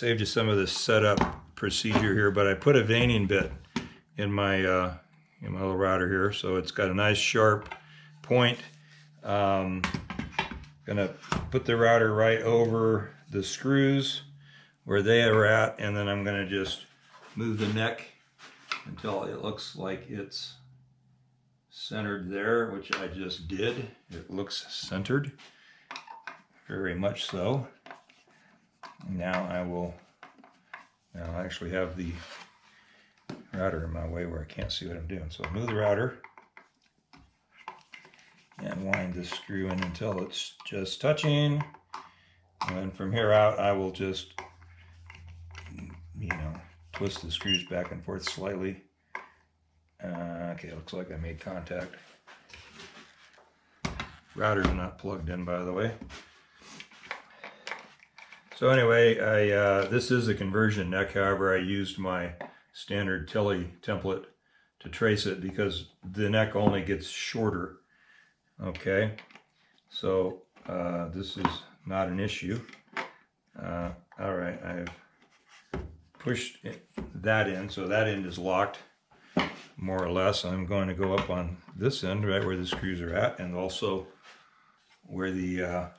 saved you some of the setup procedure here, but I put a veining bit in my little router here, so it's got a nice sharp point. Gonna put the router right over the screws where they are at, and then I'm gonna just move the neck until it looks like it's centered there, which I just did. It looks centered, very much so. Now I actually have the router in my way where I can't see what I'm doing. So move the router and wind this screw in until it's just touching. And then from here out, I will just, twist the screws back and forth slightly. Okay, looks like I made contact. Router's not plugged in, by the way. So anyway, this is a conversion neck. However, I used my standard Tilly template to trace it because the neck only gets shorter. Okay, so this is not an issue. All right, I've pushed that in, so that end is locked, more or less. I'm going to go up on this end, right where the screws are at, and also where the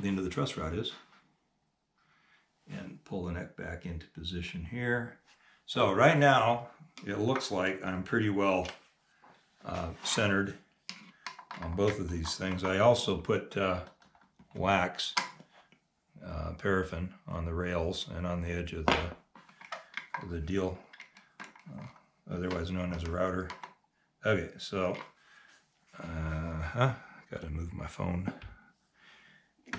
end of the truss rod is, and pull the neck back into position here. So right now, it looks like I'm pretty well centered on both of these things. I also put wax, paraffin on the rails and on the edge of the deal, otherwise known as a router. Okay, so gotta move my phone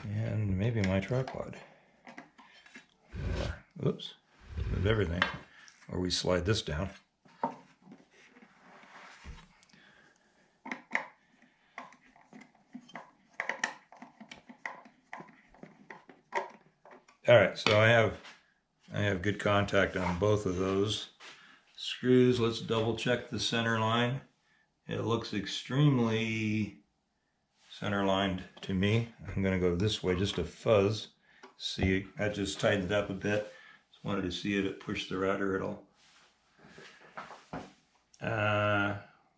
and maybe my tripod. Or, oops, move everything. Or we slide this down. All right, so I have good contact on both of those screws. Let's double check the center line. It looks extremely center lined to me. I'm gonna go this way just to fuzz. See, I just tightened it up a bit. Just wanted to see it push the router at all.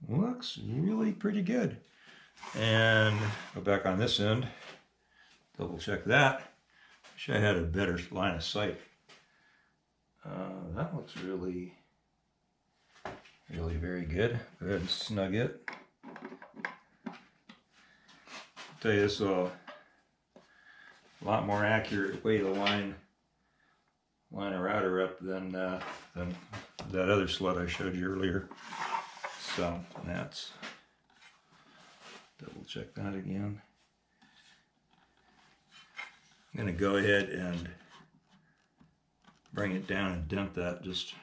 Looks really pretty good. And go back on this end, double check that. Wish I had a better line of sight. That looks really very good. Go ahead and snug it. I'll tell you, this is a lot more accurate way to line a router up than that other sled I showed you earlier. So that's, double check that again. I'm going to go ahead and bring it down and dent that. Just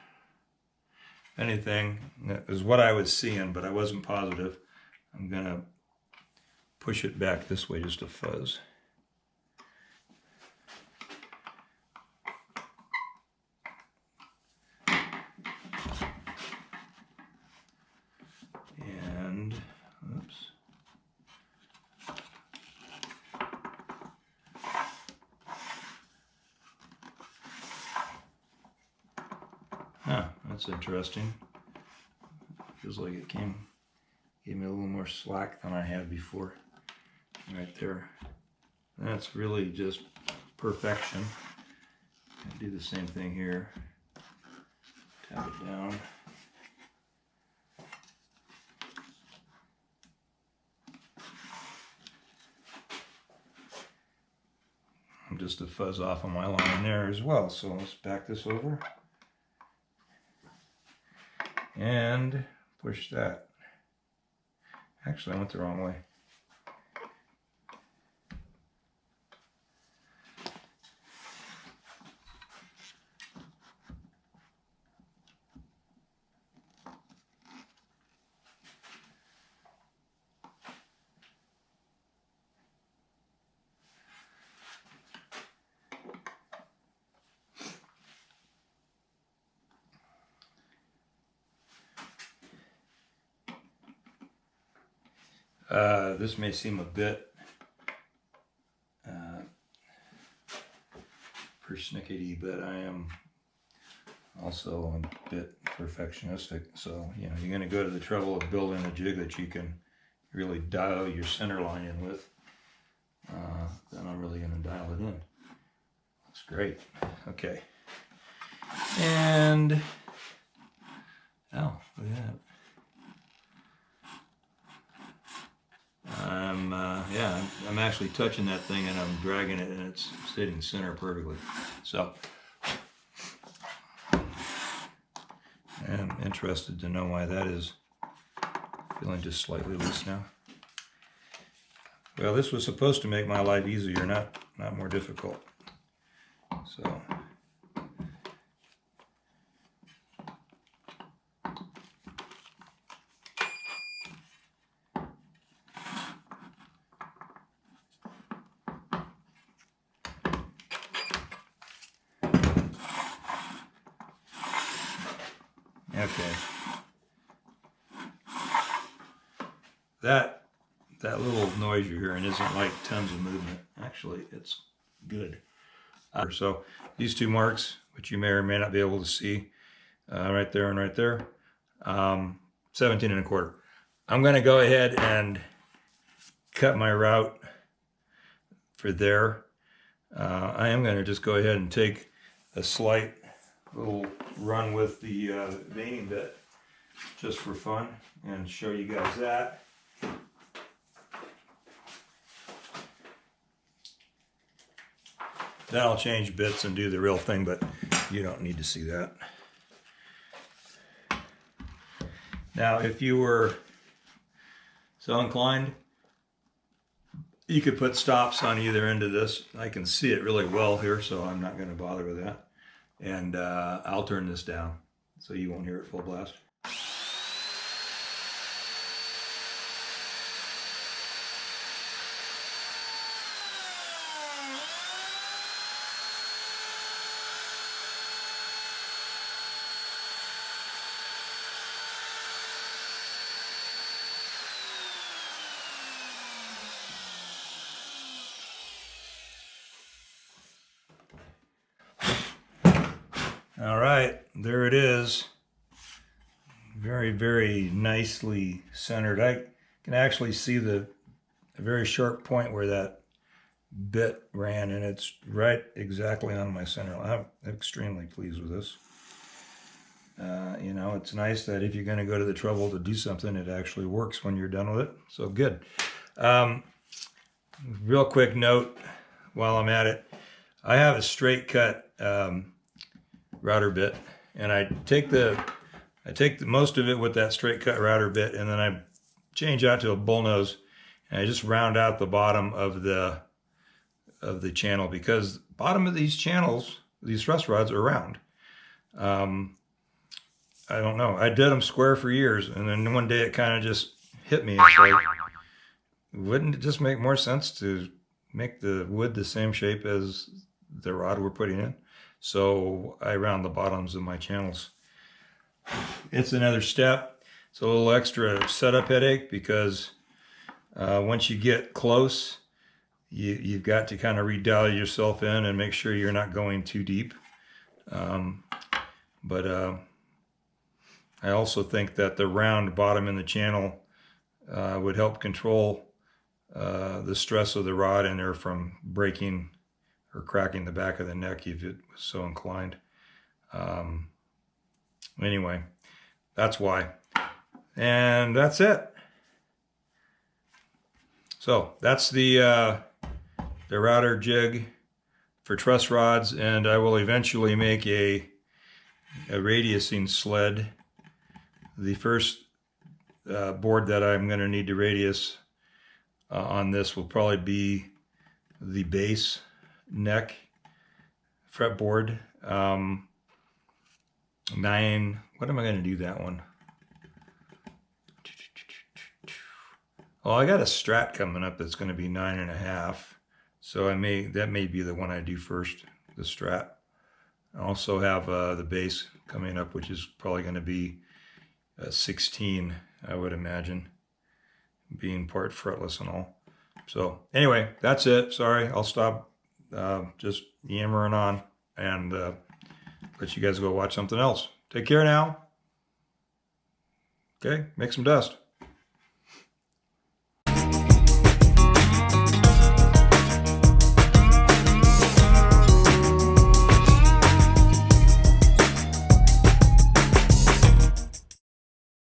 anything that is what I was seeing, but I wasn't positive. I'm going to push it back this way just a fuzz. And, oops. That's interesting. Feels like it gave me a little more slack than I had before. Right there. That's really just perfection. I'll do the same thing here. Tap it down. I'm just a fuzz off on my line there as well. So let's back this over. And push that. Actually, I went the wrong way. This may seem a bit persnickety, but I am also a bit perfectionistic. So, you know, you're going to go to the trouble of building a jig that you can really dial your center line in with. Then I'm really going to dial it in. Looks great. Okay. And, oh, look at that. I'm actually touching that thing and I'm dragging it and it's sitting center perfectly. So, I'm interested to know why that is. Feeling just slightly loose now. Well, this was supposed to make my life easier, not more difficult. So. Okay. That little noise you're hearing isn't like tons of movement. Actually, it's good. So these two marks, which you may or may not be able to see, right there and right there, 17 1/4. I'm going to go ahead and cut my route for there. I am going to just go ahead and take a slight little run with the veining bit just for fun and show you guys that. Then I'll change bits and do the real thing, but you don't need to see that. Now, if you were so inclined, you could put stops on either end of this. I can see it really well here, so I'm not going to bother with that. And I'll turn this down so you won't hear it full blast. All right, there it is. Very, very nicely centered. I can actually see a very sharp point where that bit ran, and it's right exactly on my center line. I'm extremely pleased with this. You know, it's nice that if you're going to go to the trouble to do something, it actually works when you're done with it. So good. Real quick note while I'm at it. I have a straight cut router bit, and I take the most of it with that straight cut router bit, and then I change out to a bullnose, and I just round out the bottom of the channel, because the bottom of these channels, these truss rods, are round. I don't know. I did them square for years, and then one day it kind of just hit me. It's like, wouldn't it just make more sense to make the wood the same shape as the rod we're putting in? So I round the bottoms of my channels. It's another step. It's a little extra setup headache, because once you get close, you've got to kind of redial yourself in and make sure you're not going too deep. But I also think that the round bottom in the channel would help control the stress of the rod in there from breaking or cracking the back of the neck if it was so inclined. Anyway, that's why. And that's it. So that's the router jig for truss rods, and I will eventually make a radiusing sled. The first board that I'm going to need to radius on this will probably be the base neck fretboard. 9, what am I going to do that one? Oh, I got a strat coming up that's going to be 9.5, so that may be the one I do first, the strat. I also have the base coming up, which is probably going to be 16, I would imagine, being part fretless and all. So anyway, that's it. Sorry, I'll stop just yammering on. and let you guys go watch something else. Take care now. Okay, make some dust.